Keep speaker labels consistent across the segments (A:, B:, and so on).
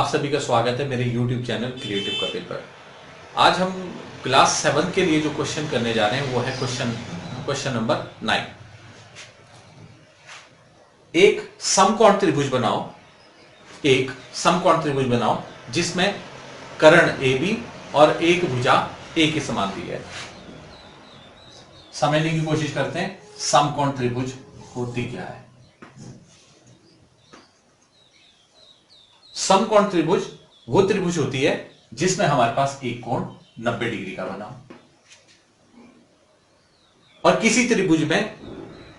A: सभी का स्वागत है मेरे YouTube चैनल क्रिएटिव कपिल पर। आज हम क्लास 7 के लिए जो क्वेश्चन करने जा रहे हैं वो है क्वेश्चन नंबर 9। एक समकोण त्रिभुज बनाओ जिसमें कर्ण AB और एक भुजा A के समान दी है। समझने की कोशिश करते हैं समकोण त्रिभुज होती क्या है। समकोण त्रिभुज वो त्रिभुज होती है जिसमें हमारे पास एक कोण 90 डिग्री का बना हो और किसी त्रिभुज में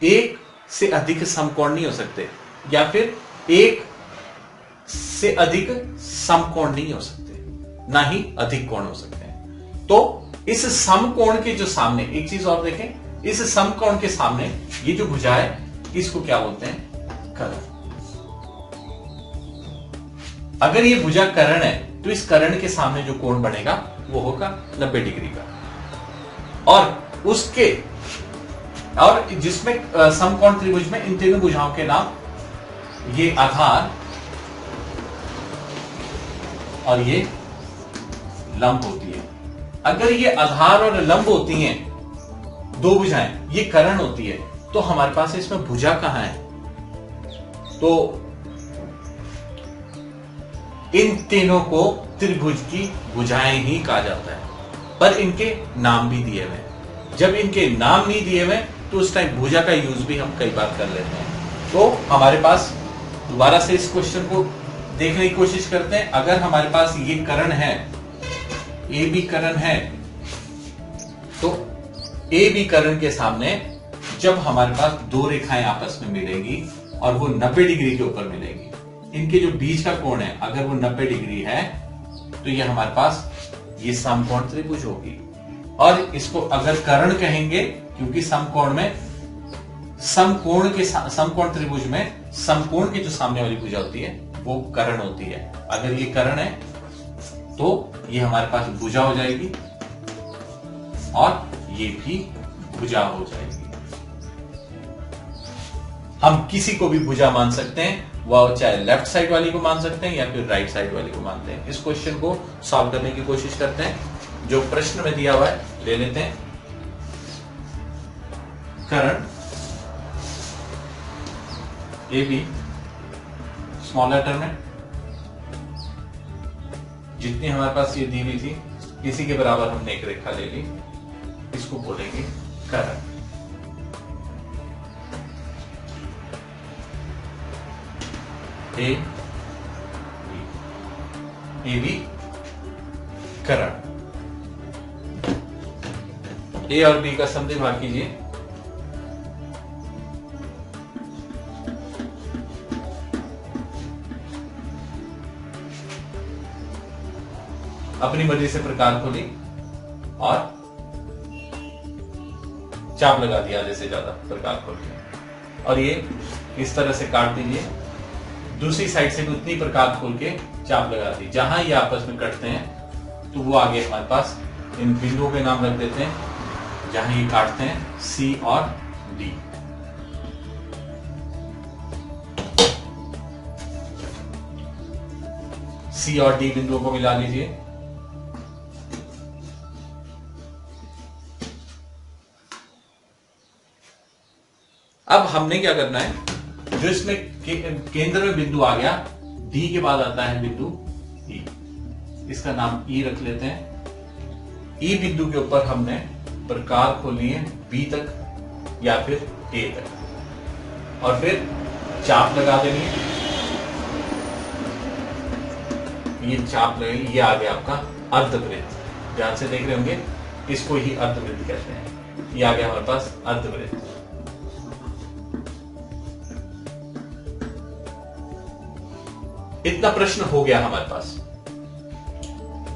A: एक से अधिक समकोण नहीं हो सकते या फिर एक से अधिक समकोण नहीं हो सकते, ना ही अधिक कोण हो सकते हैं। तो इस समकोण के जो सामने एक चीज और देखें, इस समकोण के सामने ये जो भुजा है इसको क्या बोलते हैं? कर्ण। अगर ये भुजा कर्ण है तो इस कर्ण के सामने जो कोण बनेगा वो होगा 90 डिग्री का। और जिसमें समकोण त्रिभुज में इन तीनों भुजाओं के नाम ये आधार और ये लंब होती है। अगर ये आधार और लंब होती हैं दो भुजाएं, ये कर्ण होती है, तो हमारे पास इसमें भुजा कहां है? तो इन तीनों को त्रिभुज की भुजाएं ही कहा जाता है, पर इनके नाम भी दिए हुए। जब इनके नाम नहीं दिए हुए तो उस टाइम भुजा का यूज भी हम कई बार कर लेते हैं। तो हमारे पास दोबारा से इस क्वेश्चन को देखने की कोशिश करते हैं। अगर हमारे पास ये कर्ण है, ए बी कर्ण है, तो ए बी कर्ण के सामने जब हमारे पास दो रेखाएं आपस में मिलेगी और वो 90 डिग्री के ऊपर मिलेगी, इनके जो बीच का कोण है अगर वो 90 डिग्री है तो ये हमारे पास ये समकोण त्रिभुज होगी। और इसको अगर कर्ण कहेंगे क्योंकि समकोण त्रिभुज में समकोण के जो सामने वाली भुजा होती है वो कर्ण होती है। अगर ये कर्ण है तो ये हमारे पास भुजा हो जाएगी और ये भी भुजा हो जाएगी। हम किसी को भी भुजा मान सकते हैं, वह चाहे लेफ्ट साइड वाली को मान सकते हैं या फिर राइट साइड वाली को मानते हैं। इस क्वेश्चन को सॉल्व करने की कोशिश करते हैं। जो प्रश्न में दिया हुआ है ले लेते हैं। कर्ण ए बी स्मॉल लेटर में जितनी हमारे पास ये दी हुई थी इसी के बराबर हमने एक रेखा ले ली, इसको बोलेंगे कर्ण। ए बी कर्ण। ए और बी का समझे भाग कीजिए। अपनी मर्जी से प्रकार खोली और चाप लगा दिया आधे से ज्यादा प्रकार खोल के, और ये इस तरह से काट दीजिए। दूसरी साइड से भी उतनी प्रकार खोल के चाप लगा दी। जहां ये आपस में कटते हैं तो वो आगे हमारे पास इन बिंदुओं के नाम रख देते हैं जहां ये काटते हैं, सी और डी। सी और डी बिंदुओं को मिला लीजिए। अब हमने क्या करना है, जो इसमें केंद्र में बिंदु आ गया, डी के बाद आता है बिंदु ई, इसका नाम ई रख लेते हैं। ई बिंदु के ऊपर हमने प्रकार खोली है बी तक या फिर ए तक और फिर चाप लगा देनी है। ये चाप लगेगी, ये आ गया आपका अर्धवृत्त। ध्यान से देख रहे होंगे, इसको ही अर्धवृत्त कहते हैं। ये आ गया हमारे पास अर्धवृत्त। इतना प्रश्न हो गया हमारे पास।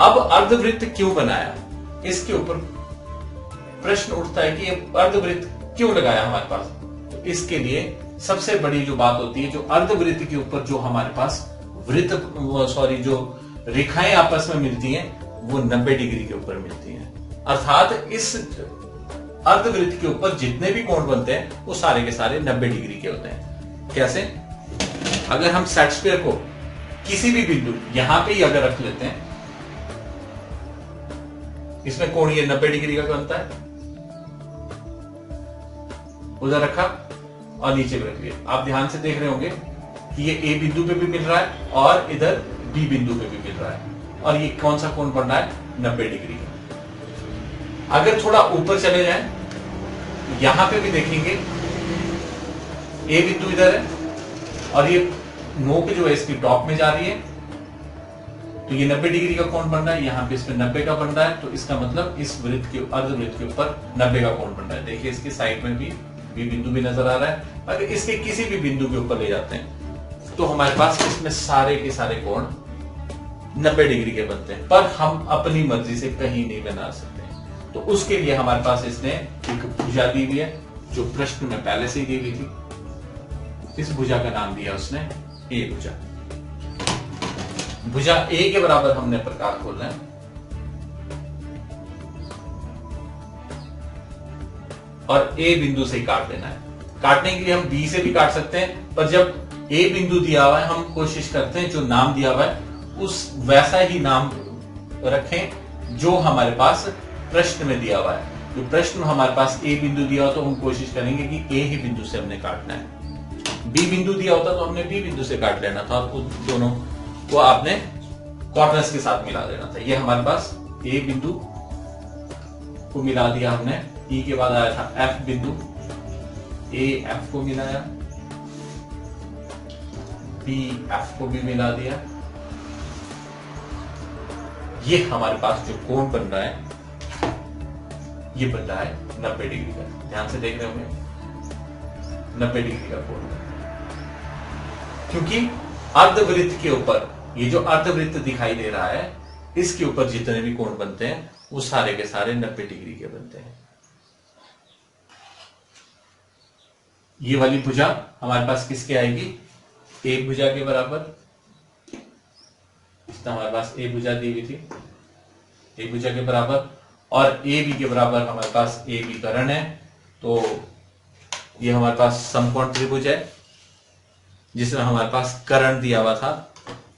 A: अब अर्धवृत्त क्यों बनाया, इसके ऊपर प्रश्न उठता है कि अर्धवृत्त क्यों लगाया हमारे पास। तो इसके लिए सबसे बड़ी जो बात होती है, जो अर्धवृत्त के ऊपर जो हमारे पास जो रेखाएं आपस में मिलती हैं वो 90 डिग्री के ऊपर मिलती हैं। अर्थात इस अर्धवृत्त के ऊपर जितने भी कोण बनते हैं वो सारे के सारे 90 डिग्री के होते हैं। कैसे? अगर हम सेट स्क्वायर को किसी भी बिंदु यहां पे ही अगर रख लेते हैं, इसमें कोण ये 90 डिग्री का बनता है, उधर रखा और नीचे भी रख लिया। आप ध्यान से देख रहे होंगे कि ये ए बिंदु पे भी मिल रहा है और इधर बी बिंदु पे भी मिल रहा है, और ये कौन सा कोण बन रहा है, 90 डिग्री का। अगर थोड़ा ऊपर चले जाएं, यहां पे भी देखेंगे ए बिंदु इधर है और ये नोक जो है इसकी टॉप में जा रही है, तो ये 90 डिग्री का कोण बन रहा है, यहाँ पे इसमें 90 का बन रहा है, तो इसका मतलब इस वृत्त के अर्धवृत्त के ऊपर 90 का कोण बन रहा है। देखिए इसकी साइड में भी बिंदु भी नजर आ रहा है। अगर इसके किसी भी बिंदु के ऊपर ले जाते हैं तो हमारे पास इसमें सारे के सारे कोण 90 डिग्री के बनते हैं, पर हम अपनी मर्जी से कहीं नहीं बना सकते। तो उसके लिए हमारे पास इसने एक भुजा दी हुई है जो प्रश्न में पहले से ही दी हुई थी। इस भुजा का नाम दिया उसने ए भुजा। भुजा ए के बराबर हमने प्रकार खोलना है और ए बिंदु से ही काट देना है। काटने के लिए हम बी से भी काट सकते हैं, पर जब ए बिंदु दिया हुआ है हम कोशिश करते हैं जो नाम दिया हुआ है उस वैसा ही नाम रखें जो हमारे पास प्रश्न में दिया हुआ है। जो प्रश्न हमारे पास ए बिंदु दिया हो तो हम कोशिश करेंगे कि ए ही बिंदु से हमने काटना है। बी बिंदु दिया होता तो हमने बी बिंदु से काट लेना था, और दोनों को आपने कॉर्नर्स के साथ मिला देना था। ये हमारे पास ए बिंदु को मिला दिया हमने, ई के बाद आया था एफ बिंदु, ए एफ को मिलाया, बी एफ को भी मिला दिया। ये हमारे पास जो कोण बन रहा है ये बन रहा है 90 डिग्री का। ध्यान से देख रहे होंगे 90 डिग्री का कोण, क्योंकि अर्धवृत्त के ऊपर ये जो अर्धवृत्त दिखाई दे रहा है इसके ऊपर जितने भी कोण बनते हैं वो सारे के सारे 90 डिग्री के बनते हैं। ये वाली भुजा हमारे पास किसके आएगी, ए भुजा के बराबर। हमारे पास ए भुजा दी हुई थी, ए भुजा के बराबर, और ए बी के बराबर हमारे पास ए बी कर्ण है। तो ये हमारे पास समकोण त्रिभुज है जिसमें हमारे पास कर्ण दिया हुआ था।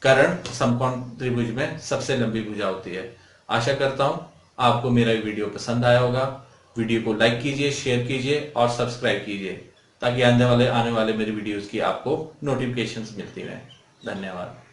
A: कर्ण समकोण त्रिभुज में सबसे लंबी भुजा होती है। आशा करता हूं आपको मेरा वीडियो पसंद आया होगा। वीडियो को लाइक कीजिए, शेयर कीजिए और सब्सक्राइब कीजिए ताकि आने वाले मेरे वीडियोस की आपको नोटिफिकेशंस मिलती रहें। धन्यवाद।